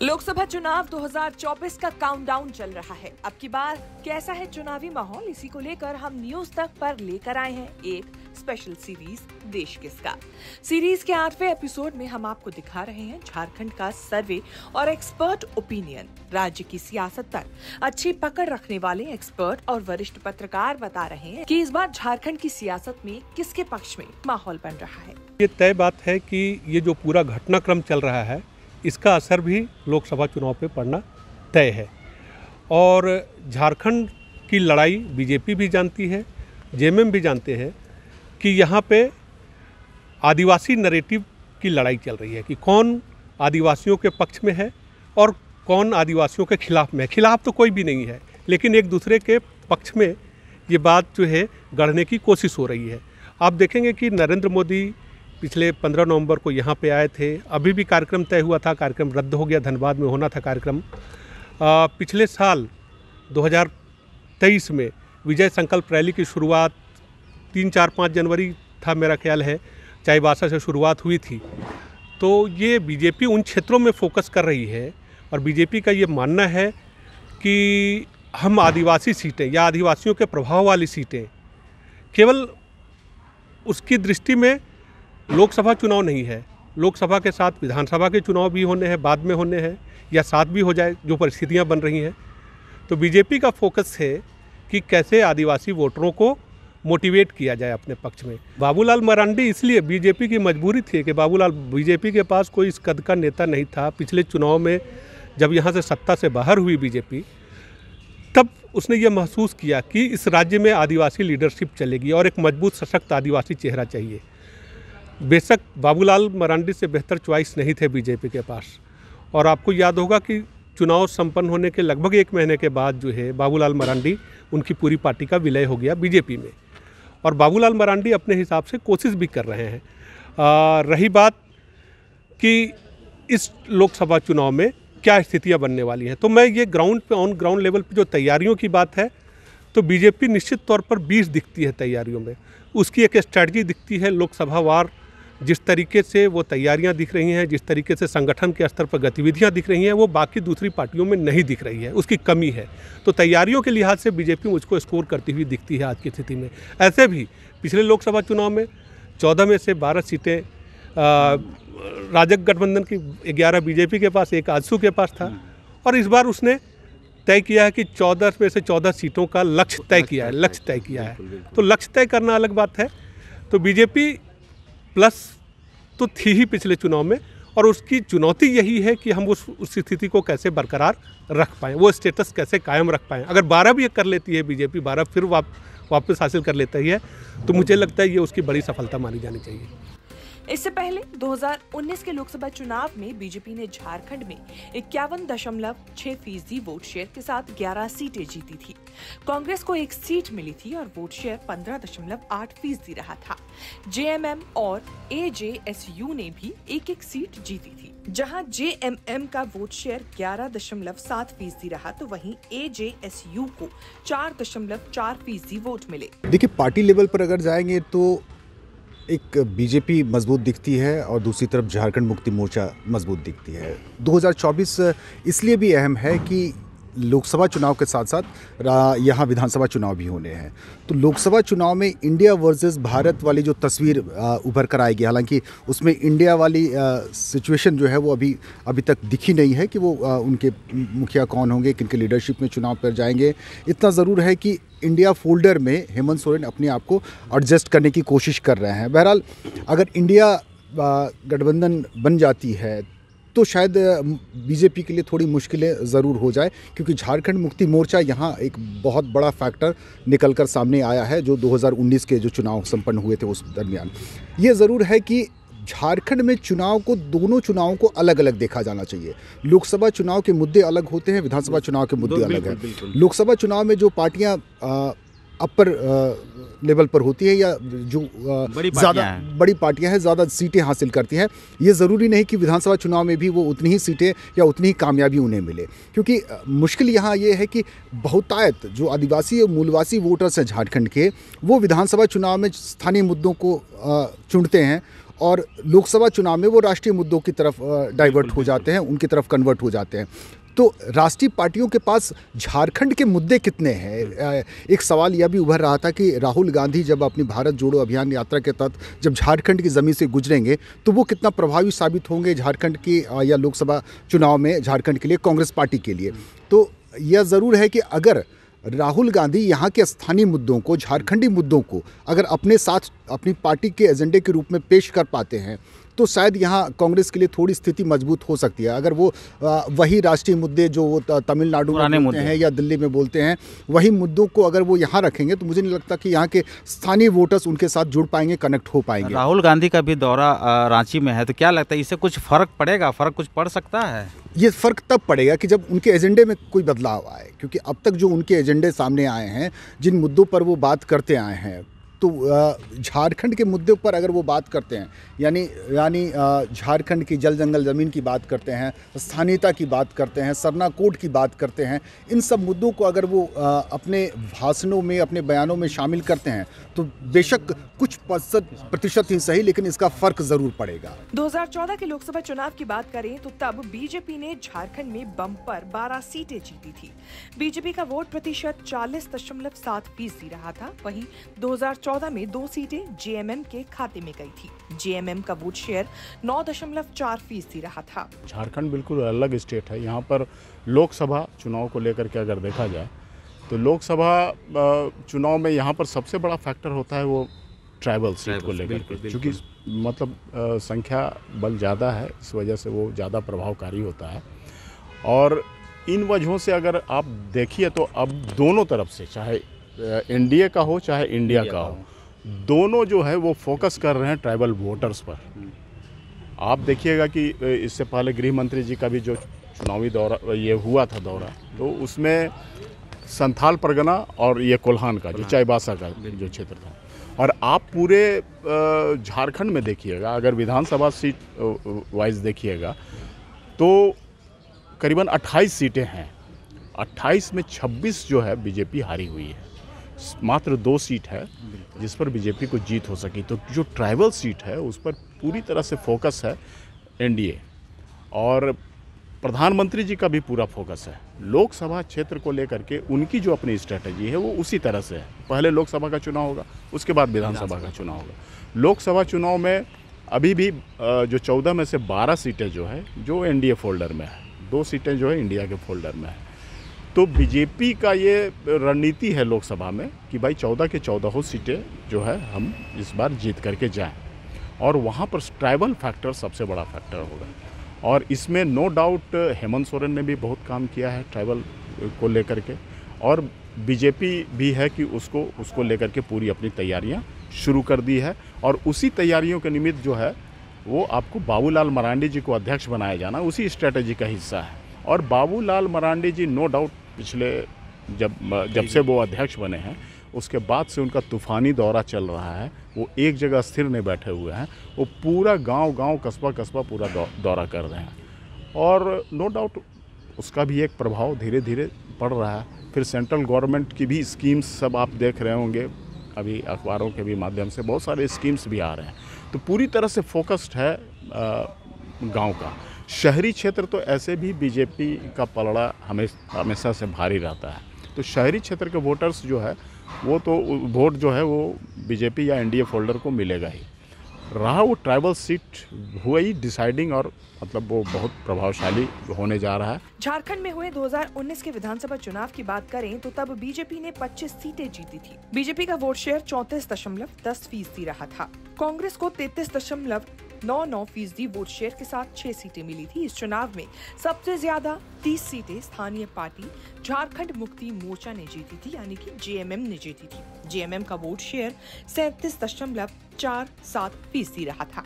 लोकसभा चुनाव 2024 का काउंटडाउन चल रहा है। अब की बार कैसा है चुनावी माहौल, इसी को लेकर हम न्यूज तक पर लेकर आए हैं एक स्पेशल सीरीज देश किसका। सीरीज के 8वें एपिसोड में हम आपको दिखा रहे हैं झारखंड का सर्वे और एक्सपर्ट ओपिनियन। राज्य की सियासत पर अच्छी पकड़ रखने वाले एक्सपर्ट और वरिष्ठ पत्रकार बता रहे हैं कि इस बार झारखंड की सियासत में किसके पक्ष में माहौल बन रहा है। ये तय बात है कि ये जो पूरा घटनाक्रम चल रहा है इसका असर भी लोकसभा चुनाव पे पड़ना तय है। और झारखंड की लड़ाई बीजेपी भी जानती है, जेएमएम भी जानते हैं कि यहाँ पे आदिवासी नैरेटिव की लड़ाई चल रही है कि कौन आदिवासियों के पक्ष में है और कौन आदिवासियों के खिलाफ में है। खिलाफ तो कोई भी नहीं है, लेकिन एक दूसरे के पक्ष में ये बात जो है गढ़ने की कोशिश हो रही है। आप देखेंगे कि नरेंद्र मोदी पिछले 15 नवंबर को यहाँ पे आए थे। अभी भी कार्यक्रम तय हुआ था, कार्यक्रम रद्द हो गया, धनबाद में होना था कार्यक्रम। पिछले साल 2023 में विजय संकल्प रैली की शुरुआत 3, 4, 5 जनवरी था मेरा ख्याल है, चाईबासा से शुरुआत हुई थी। तो ये बीजेपी उन क्षेत्रों में फोकस कर रही है और बीजेपी का ये मानना है कि हम आदिवासी सीटें या आदिवासियों के प्रभाव वाली सीटें, केवल उसकी दृष्टि में लोकसभा चुनाव नहीं है, लोकसभा के साथ विधानसभा के चुनाव भी होने हैं, बाद में होने हैं या साथ भी हो जाए, जो परिस्थितियां बन रही हैं। तो बीजेपी का फोकस है कि कैसे आदिवासी वोटरों को मोटिवेट किया जाए अपने पक्ष में। बाबूलाल मरांडी इसलिए बीजेपी की मजबूरी थी कि बीजेपी के पास कोई इस कद का नेता नहीं था। पिछले चुनाव में जब यहाँ से सत्ता से बाहर हुई बीजेपी, तब उसने ये महसूस किया कि इस राज्य में आदिवासी लीडरशिप चलेगी और एक मजबूत सशक्त आदिवासी चेहरा चाहिए। बेशक बाबूलाल मरांडी से बेहतर चॉइस नहीं थे बीजेपी के पास। और आपको याद होगा कि चुनाव संपन्न होने के लगभग 1 महीने के बाद जो है बाबूलाल मरांडी, उनकी पूरी पार्टी का विलय हो गया बीजेपी में। और बाबूलाल मरांडी अपने हिसाब से कोशिश भी कर रहे हैं। रही बात कि इस लोकसभा चुनाव में क्या स्थितियां बनने वाली हैं, तो मैं ये ऑन ग्राउंड लेवल पे जो तैयारियों की बात है, तो बीजेपी निश्चित तौर पर 20 दिखती है तैयारियों में। उसकी एक स्ट्रैटेजी दिखती है लोकसभा वार। जिस तरीके से वो तैयारियां दिख रही हैं, जिस तरीके से संगठन के स्तर पर गतिविधियां दिख रही हैं, वो बाकी दूसरी पार्टियों में नहीं दिख रही है, उसकी कमी है। तो तैयारियों के लिहाज से बीजेपी मुझको स्कोर करती हुई दिखती है आज की स्थिति में। ऐसे भी पिछले लोकसभा चुनाव में 14 में से 12 सीटें राजग गठबंधन की, 11 बीजेपी के पास, 1 आजसू के पास था। और इस बार उसने तय किया है कि 14 में से 14 सीटों का लक्ष्य तय किया है। तो लक्ष्य तय करना अलग बात है। तो बीजेपी प्लस तो थी ही पिछले चुनाव में, और उसकी चुनौती यही है कि हम उस स्थिति को कैसे बरकरार रख पाएँ, वो स्टेटस कैसे कायम रख पाएँ। अगर 12 भी कर लेती है बीजेपी, 12 फिर वापस हासिल कर लेता ही है, तो मुझे लगता है ये उसकी बड़ी सफलता मानी जानी चाहिए। इससे पहले 2019 के लोकसभा चुनाव में बीजेपी ने झारखंड में 51.6% वोट शेयर के साथ 11 सीटें जीती थी। कांग्रेस को 1 सीट मिली थी और वोट शेयर 15.8% रहा था। जेएमएम और एजेएसयू ने भी 1-1 सीट जीती थी। जहां जेएमएम का वोट शेयर 11.7% रहा, तो वहीं एजेएसयू को 4.4% वोट मिले। देखिए, पार्टी लेवल पर अगर जाएंगे तो एक बीजेपी मजबूत दिखती है और दूसरी तरफ झारखंड मुक्ति मोर्चा मजबूत दिखती है। 2024 इसलिए भी अहम है कि लोकसभा चुनाव के साथ साथ यहाँ विधानसभा चुनाव भी होने हैं। तो लोकसभा चुनाव में इंडिया वर्सेस भारत वाली जो तस्वीर उभर कर आएगी, हालांकि उसमें इंडिया वाली सिचुएशन जो है वो अभी तक दिखी नहीं है कि वो उनके मुखिया कौन होंगे, किनके लीडरशिप में चुनाव पर जाएंगे। इतना ज़रूर है कि इंडिया फोल्डर में हेमंत सोरेन अपने आप को एडजस्ट करने की कोशिश कर रहे हैं। बहरहाल अगर इंडिया गठबंधन बन जाती है तो शायद बीजेपी के लिए थोड़ी मुश्किलें ज़रूर हो जाए, क्योंकि झारखंड मुक्ति मोर्चा यहाँ एक बहुत बड़ा फैक्टर निकल कर सामने आया है, जो 2019 के जो चुनाव संपन्न हुए थे उस दरमियान। ये ज़रूर है कि झारखंड में दोनों चुनावों को अलग अलग देखा जाना चाहिए। लोकसभा चुनाव के मुद्दे अलग होते हैं, विधानसभा चुनाव के मुद्दे अलग हैं। लोकसभा चुनाव में जो पार्टियां अपर लेवल पर होती है या जो ज़्यादा बड़ी पार्टियां हैं, ज़्यादा सीटें हासिल करती हैं, ये ज़रूरी नहीं कि विधानसभा चुनाव में भी वो उतनी ही सीटें या उतनी ही कामयाबी उन्हें मिले। क्योंकि मुश्किल यहाँ ये है कि बहुतायत जो आदिवासी और मूलवासी वोटर्स हैं झारखंड के, वो विधानसभा चुनाव में स्थानीय मुद्दों को चुनते हैं और लोकसभा चुनाव में वो राष्ट्रीय मुद्दों की तरफ डाइवर्ट हो जाते हैं, उनकी तरफ कन्वर्ट हो जाते हैं। तो राष्ट्रीय पार्टियों के पास झारखंड के मुद्दे कितने हैं? एक सवाल यह भी उभर रहा था कि राहुल गांधी जब अपनी भारत जोड़ो अभियान यात्रा के तहत जब झारखंड की ज़मीन से गुजरेंगे तो वो कितना प्रभावी साबित होंगे झारखंड की या लोकसभा चुनाव में झारखंड के लिए, कांग्रेस पार्टी के लिए। तो यह ज़रूर है कि अगर राहुल गांधी यहाँ के स्थानीय मुद्दों को, झारखंडी मुद्दों को अगर अपने साथ अपनी पार्टी के एजेंडे के रूप में पेश कर पाते हैं तो शायद यहाँ कांग्रेस के लिए थोड़ी स्थिति मजबूत हो सकती है। अगर वो वही राष्ट्रीय मुद्दे जो वो तमिलनाडु में बोलते हैं या दिल्ली में बोलते हैं, वही मुद्दों को अगर वो यहाँ रखेंगे तो मुझे नहीं लगता कि यहाँ के स्थानीय वोटर्स उनके साथ जुड़ पाएंगे, कनेक्ट हो पाएंगे। राहुल गांधी का भी दौरा रांची में है, तो क्या लगता है इससे कुछ फर्क पड़ेगा? फर्क कुछ पड़ सकता है? ये फ़र्क तब पड़ेगा कि जब उनके एजेंडे में कोई बदलाव आए, क्योंकि अब तक जो उनके एजेंडे सामने आए हैं, जिन मुद्दों पर वो बात करते आए हैं, तो झारखंड के मुद्दे पर अगर वो बात करते हैं, यानी झारखंड की जल जंगल ज़मीन की बात करते हैं, स्थानीयता की बात करते हैं, सरना कोड की बात करते हैं, इन सब मुद्दों को अगर वो अपने भाषणों में, अपने बयानों में शामिल करते हैं तो बेशक कुछ प्रतिशत ही सही, लेकिन इसका फ़र्क ज़रूर पड़ेगा। 2014 के लोकसभा चुनाव की बात करें तो तब बीजेपी ने झारखंड में बम्पर 12 सीटें जीती थी। बीजेपी का वोट प्रतिशत 40.7% रहा था। वहीं 2014 में 2 सीटें जेएमएम के खाते में गई थी। जेएमएम का वोट शेयर 9.4% रहा था। झारखंड बिल्कुल अलग स्टेट है। यहाँ पर लोकसभा चुनाव को लेकर के अगर देखा जाए तो लोकसभा चुनाव में यहाँ पर सबसे बड़ा फैक्टर होता है वो ट्राइबल सीट को लेकर के, क्योंकि मतलब संख्या बल ज़्यादा है, इस वजह से वो ज़्यादा प्रभावकारी होता है। और इन वजहों से अगर आप देखिए तो अब दोनों तरफ से, चाहे एनडीए का हो चाहे इंडिया का हो, दोनों जो है वो फोकस कर रहे हैं ट्राइबल वोटर्स पर। आप देखिएगा कि इससे पहले गृह मंत्री जी का भी जो चुनावी दौरा ये हुआ था दौरा, तो उसमें संथाल परगना और ये कोल्हान का जो चाईबासा का जो क्षेत्र था, और आप पूरे झारखंड में देखिएगा, अगर विधानसभा सीट वाइज देखिएगा तो करीबन 28 सीटें हैं। 28 में 26 जो है बीजेपी हारी हुई है, मात्र 2 सीट है जिस पर बीजेपी को जीत हो सकी। तो जो ट्राइबल सीट है उस पर पूरी तरह से फोकस है एनडीए, और प्रधानमंत्री जी का भी पूरा फोकस है। लोकसभा क्षेत्र को लेकर के उनकी जो अपनी स्ट्रेटजी है वो उसी तरह से है। पहले लोकसभा का चुनाव होगा, उसके बाद विधानसभा का चुनाव होगा। लोकसभा चुनाव में अभी भी जो 14 में से 12 सीटें जो है जो एनडीए फोल्डर में है, 2 सीटें जो है इंडिया के फोल्डर में है। तो बीजेपी का ये रणनीति है लोकसभा में कि भाई 14 के 14 सीटें जो है हम इस बार जीत करके जाएं, और वहाँ पर ट्राइबल फैक्टर सबसे बड़ा फैक्टर होगा। और इसमें नो डाउट हेमंत सोरेन ने भी बहुत काम किया है ट्राइबल को लेकर के, और बीजेपी भी है कि उसको लेकर के पूरी अपनी तैयारियां शुरू कर दी है। और उसी तैयारियों के निमित्त जो है वो आपको बाबूलाल मरांडी जी को अध्यक्ष बनाया जाना उसी स्ट्रेटजी का हिस्सा है। और बाबूलाल मरांडी जी नो डाउट पिछले जब से वो अध्यक्ष बने हैं उसके बाद से उनका तूफ़ानी दौरा चल रहा है। वो एक जगह स्थिर नहीं बैठे हुए हैं, वो पूरा गांव कस्बा पूरा दौरा कर रहे हैं, और नो डाउट उसका भी एक प्रभाव धीरे धीरे पड़ रहा है। फिर सेंट्रल गवर्नमेंट की भी स्कीम्स सब आप देख रहे होंगे, अभी अखबारों के भी माध्यम से बहुत सारे स्कीम्स भी आ रहे हैं। तो पूरी तरह से फोकस्ड है गाँव का। शहरी क्षेत्र तो ऐसे भी बीजेपी का पलड़ा हमेशा से भारी रहता है। तो शहरी क्षेत्र के वोटर्स जो है वो तो वोट जो है वो बीजेपी या एनडीए फोल्डर को मिलेगा ही। रहा वो ट्राइबल सीट हुआ ही डिसाइडिंग, और मतलब वो बहुत प्रभावशाली होने जा रहा है। झारखंड में हुए 2019 के विधानसभा चुनाव की बात करें तो तब बीजेपी ने 25 सीटें जीती थी। बीजेपी का वोट शेयर 34.10% रहा था। कांग्रेस को 33.99% वोट शेयर के साथ 6 सीटें मिली थी। इस चुनाव में सबसे ज्यादा 30 सीटें स्थानीय पार्टी झारखंड मुक्ति मोर्चा ने जीती थी, यानी कि जेएमएम ने जीती थी। जेएमएम का वोट शेयर 37.47% रहा था।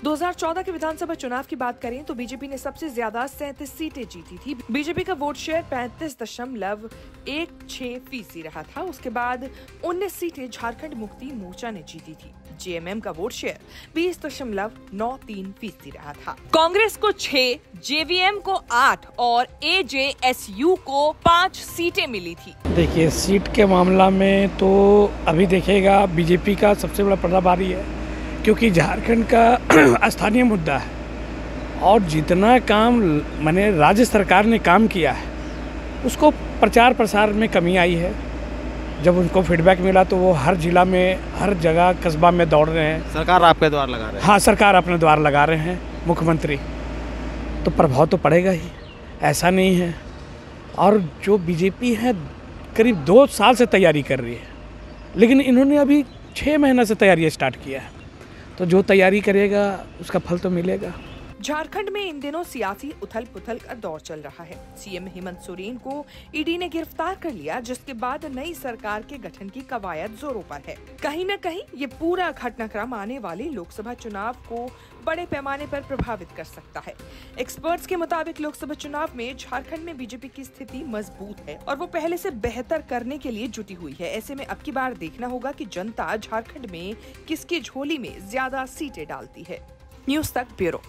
2014 के विधानसभा चुनाव की बात करें तो बीजेपी ने सबसे ज्यादा 37 सीटें जीती थी। बीजेपी का वोट शेयर 35.16% रहा था। उसके बाद 19 सीटें झारखंड मुक्ति मोर्चा ने जीती थी। जेएमएम का वोट शेयर 20.93% रहा था। कांग्रेस को 6, जेवीएम को 8 और एजेएसयू को 5 सीटें मिली थी। देखिए, सीट के मामला में तो अभी देखिएगा बीजेपी का सबसे बड़ा पर्दा भारी है, क्योंकि झारखंड का स्थानीय मुद्दा है और जितना काम मैंने राज्य सरकार ने काम किया है उसको प्रचार प्रसार में कमी आई है। जब उनको फीडबैक मिला तो वो हर जिला में, हर जगह कस्बा में दौड़ रहे हैं। सरकार आपके द्वार लगा रहे हैं? हाँ, सरकार अपने द्वार लगा रहे हैं, मुख्यमंत्री। तो प्रभाव तो पड़ेगा ही, ऐसा नहीं है। और जो बीजेपी है करीब 2 साल से तैयारी कर रही है, लेकिन इन्होंने अभी 6 महीना से तैयारी स्टार्ट किया है। तो जो तैयारी करेगा उसका फल तो मिलेगा। झारखंड में इन दिनों सियासी उथल पुथल का दौर चल रहा है। सीएम हेमंत सोरेन को ईडी ने गिरफ्तार कर लिया, जिसके बाद नई सरकार के गठन की कवायद जोरों पर है। कहीं न कहीं ये पूरा घटनाक्रम आने वाले लोकसभा चुनाव को बड़े पैमाने पर प्रभावित कर सकता है। एक्सपर्ट्स के मुताबिक लोकसभा चुनाव में झारखंड में बीजेपी की स्थिति मजबूत है और वो पहले से बेहतर करने के लिए जुटी हुई है। ऐसे में अब की बार देखना होगा कि जनता झारखंड में किसकी झोली में ज्यादा सीटें डालती है। न्यूज़ तक ब्यूरो।